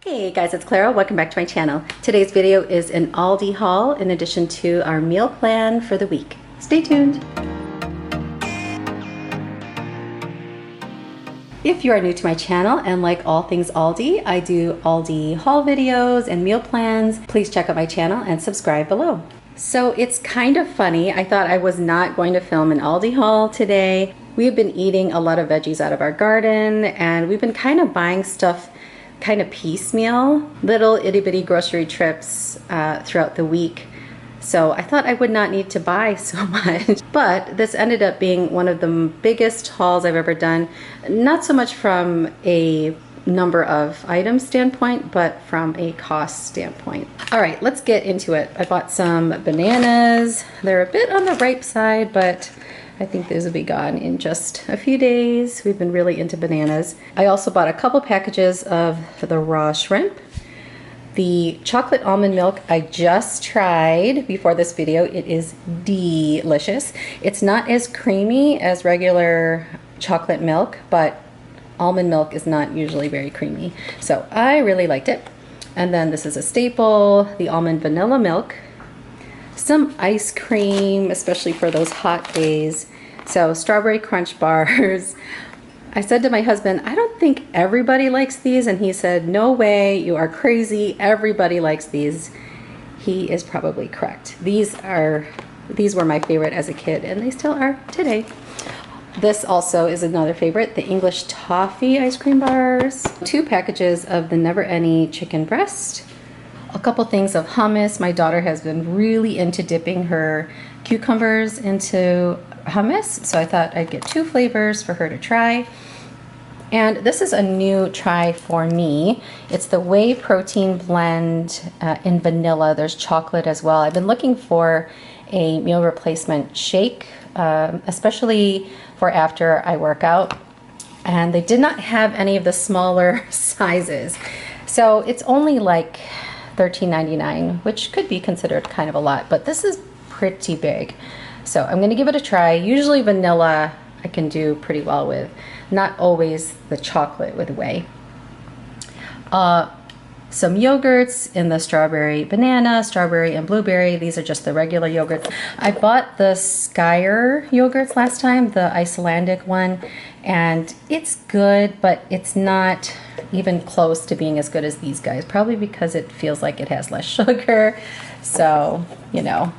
Hey guys, it's Clara. Welcome back to my channel. Today's video is an Aldi haul in addition to our meal plan for the week. Stay tuned. If you are new to my channel and like all things Aldi, I do Aldi haul videos and meal plans. Please check out my channel and subscribe below. So it's kind of funny. I thought I was not going to film an Aldi haul today. We've been eating a lot of veggies out of our garden and we've been kind of buying stuff kind of piecemeal, little itty bitty grocery trips throughout the week. So I thought I would not need to buy so much, but this ended up being one of the biggest hauls I've ever done. Not so much from a number of items standpoint, but from a cost standpoint. All right, let's get into it. I bought some bananas. They're a bit on the ripe side, but I think those will be gone in just a few days. We've been really into bananas. I also bought a couple packages of the raw shrimp. The chocolate almond milk I just tried before this video. It is delicious. It's not as creamy as regular chocolate milk, but almond milk is not usually very creamy. So I really liked it. And then this is a staple, the almond vanilla milk. Some ice cream, especially for those hot days. So strawberry crunch bars. I said to my husband, I don't think everybody likes these. And he said, no way, you are crazy. Everybody likes these. He is probably correct. These were my favorite as a kid and they still are today. This also is another favorite, the English toffee ice cream bars. 2 packages of the Never Any chicken breast. A couple things of hummus. My daughter has been really into dipping her cucumbers into hummus, so I thought I'd get 2 flavors for her to try. And this is a new try for me. It's the whey protein blend in vanilla. There's chocolate as well. I've been looking for a meal replacement shake, especially for after I work out. And they did not have any of the smaller sizes. So it's only like $13.99, which could be considered kind of a lot, but this is pretty big. So I'm gonna give it a try. Usually vanilla I can do pretty well with, not always the chocolate with whey. Some yogurts in the strawberry banana, strawberry and blueberry. These are just the regular yogurts. I bought the Skyer yogurts last time, the Icelandic one, and it's good, but it's not even close to being as good as these guys, probably because it feels like it has less sugar. So, you know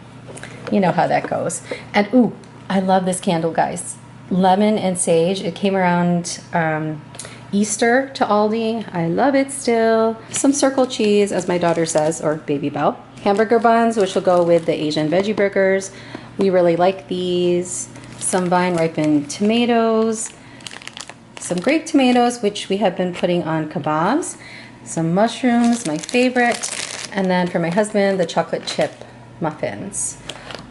how that goes. And ooh, I love this candle, guys. Lemon and sage. It came around Easter to Aldi. I love it still. Some circle cheese, as my daughter says, or Baby Bell. Hamburger buns, which will go with the Asian veggie burgers. We really like these. Some vine ripened tomatoes. Some grape tomatoes, which we have been putting on kebabs. Some mushrooms, my favorite. And then for my husband, the chocolate chip muffins.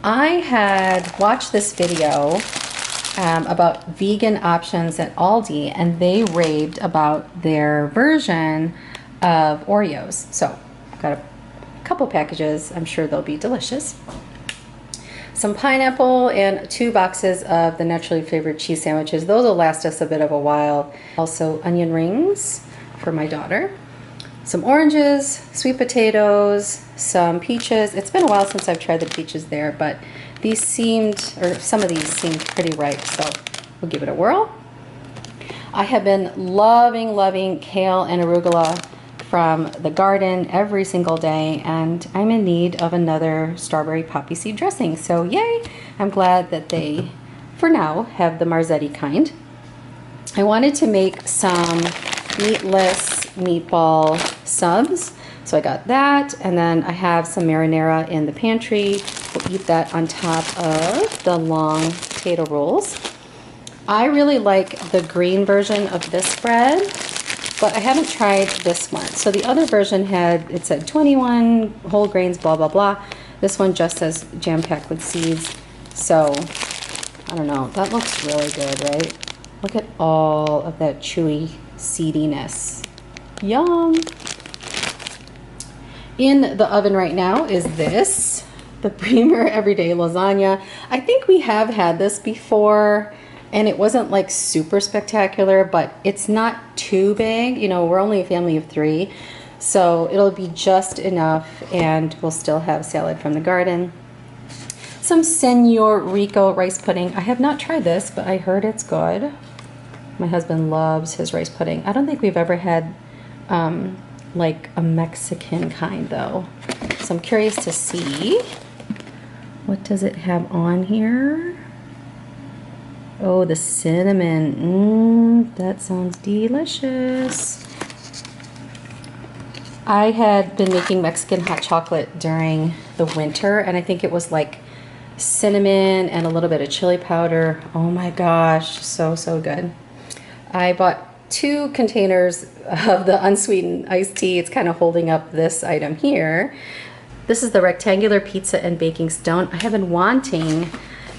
I had watched this video about vegan options at Aldi, and they raved about their version of Oreos. So I've got a couple packages. I'm sure they'll be delicious. Some pineapple and 2 boxes of the naturally flavored cheese sandwiches. Those will last us a bit of a while. Also onion rings for my daughter. Some oranges, sweet potatoes, some peaches. It's been a while since I've tried the peaches there, but these some of these seemed pretty ripe, so we'll give it a whirl. I have been loving kale and arugula from the garden every single day, and I'm in need of another strawberry poppy seed dressing. So yay! I'm glad that they, for now, have the Marzetti kind. I wanted to make some meatless meatball subs, so I got that, and then I have some marinara in the pantry. We'll eat that on top of the long potato rolls. I really like the green version of this bread, but I haven't tried this one. So the other version it said 21 whole grains, blah, blah, blah. This one just says jam-packed with seeds. So, I don't know, that looks really good, right? Look at all of that chewy seediness. Yum! In the oven right now is this, the Bremer Everyday Lasagna. I think we have had this before, and it wasn't like super spectacular, but it's not too big. You know, we're only a family of 3, So it'll be just enough, and we'll still have salad from the garden. Some Senor Rico rice pudding. I have not tried this, but I heard it's good. My husband loves his rice pudding. I don't think we've ever had like a Mexican kind though. So I'm curious to see. What does it have on here? Oh, the cinnamon. That sounds delicious. I had been making Mexican hot chocolate during the winter, and I think it was like cinnamon and a little bit of chili powder. Oh my gosh, so good. I bought 2 containers of the unsweetened iced tea. It's kind of holding up this item here. This is the rectangular pizza and baking stone. I have been wanting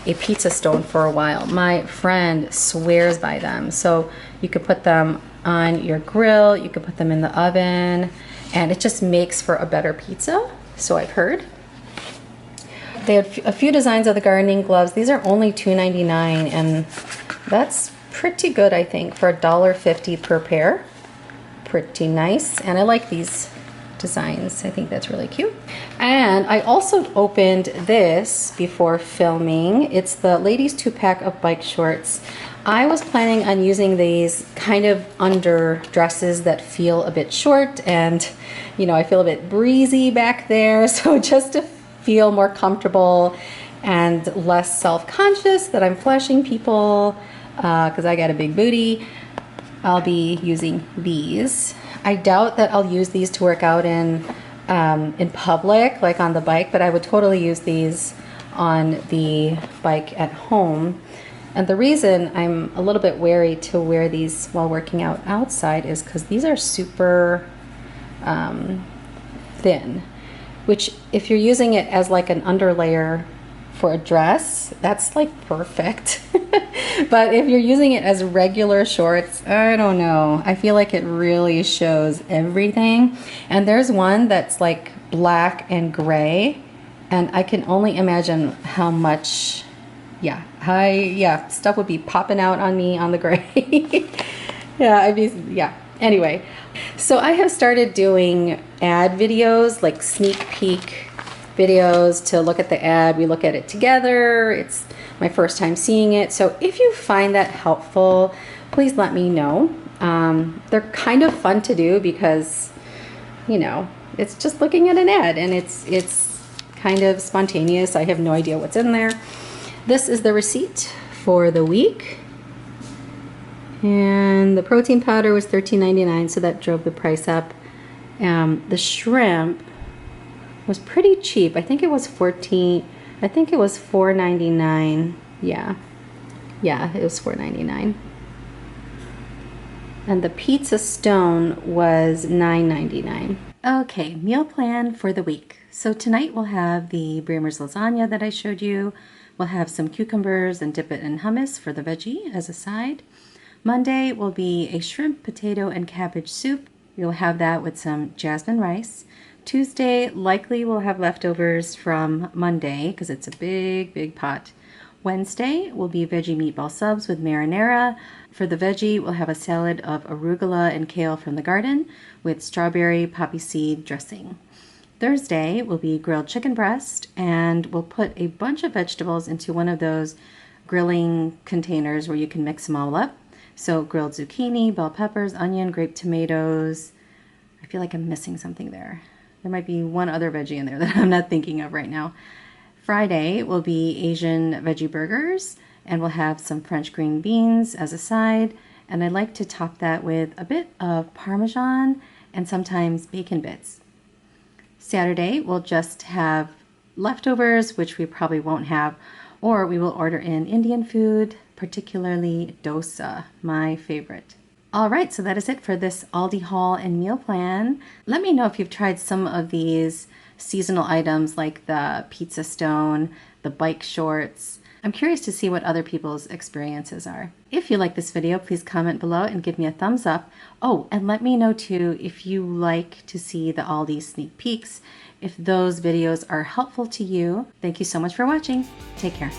a pizza stone for a while. My friend swears by them. So you could put them on your grill, you could put them in the oven, and it just makes for a better pizza, so I've heard. They had a few designs of the gardening gloves. These are only $2.99, and that's pretty good, I think, for $1.50 per pair. Pretty nice, and I like these designs. I think that's really cute. And I also opened this before filming. It's the ladies 2-pack of bike shorts. I was planning on using these kind of under dresses that feel a bit short, and you know, I feel a bit breezy back there, so just to feel more comfortable and less self-conscious that I'm flashing people because I got a big booty, I'll be using these. I doubt that I'll use these to work out in public, like on the bike, but I would totally use these on the bike at home. And the reason I'm a little bit wary to wear these while working out outside is because these are super thin, which if you're using it as like an underlayer for a dress, that's like perfect. But if you're using it as regular shorts, I don't know. I feel like it really shows everything. And there's one that's like black and gray, and I can only imagine how much, stuff would be popping out on me on the gray. Anyway, so I have started doing ad videos, like sneak peek videos to look at the ad. We look at it together. It's my first time seeing it. So if you find that helpful, please let me know. They're kind of fun to do because, you know, it's just looking at an ad, and it's kind of spontaneous. I have no idea what's in there. This is the receipt for the week. And the protein powder was $13.99, so that drove the price up. The shrimp was pretty cheap. I think it was $4.99. Yeah, it was $4.99. And the pizza stone was $9.99. Okay, meal plan for the week. So tonight we'll have the Bremer's lasagna that I showed you. We'll have some cucumbers and dip it in hummus for the veggie as a side. Monday will be a shrimp, potato, and cabbage soup. You'll have that with some jasmine rice. Tuesday, likely we'll have leftovers from Monday because it's a big pot. Wednesday will be veggie meatball subs with marinara. For the veggie, we'll have a salad of arugula and kale from the garden with strawberry poppy seed dressing. Thursday will be grilled chicken breast, and we'll put a bunch of vegetables into one of those grilling containers where you can mix them all up. So grilled zucchini, bell peppers, onion, grape tomatoes. I feel like I'm missing something there. There might be one other veggie in there that I'm not thinking of right now. Friday will be Asian veggie burgers, and we'll have some French green beans as a side. And I like to top that with a bit of Parmesan and sometimes bacon bits. Saturday, we'll just have leftovers, which we probably won't have, or we will order in Indian food, particularly dosa, my favorite. All right, so that is it for this Aldi haul and meal plan. Let me know if you've tried some of these seasonal items like the pizza stone, the bike shorts. I'm curious to see what other people's experiences are. If you like this video, please comment below and give me a thumbs up. Oh, and let me know too if you like to see the Aldi sneak peeks, if those videos are helpful to you. Thank you so much for watching. Take care.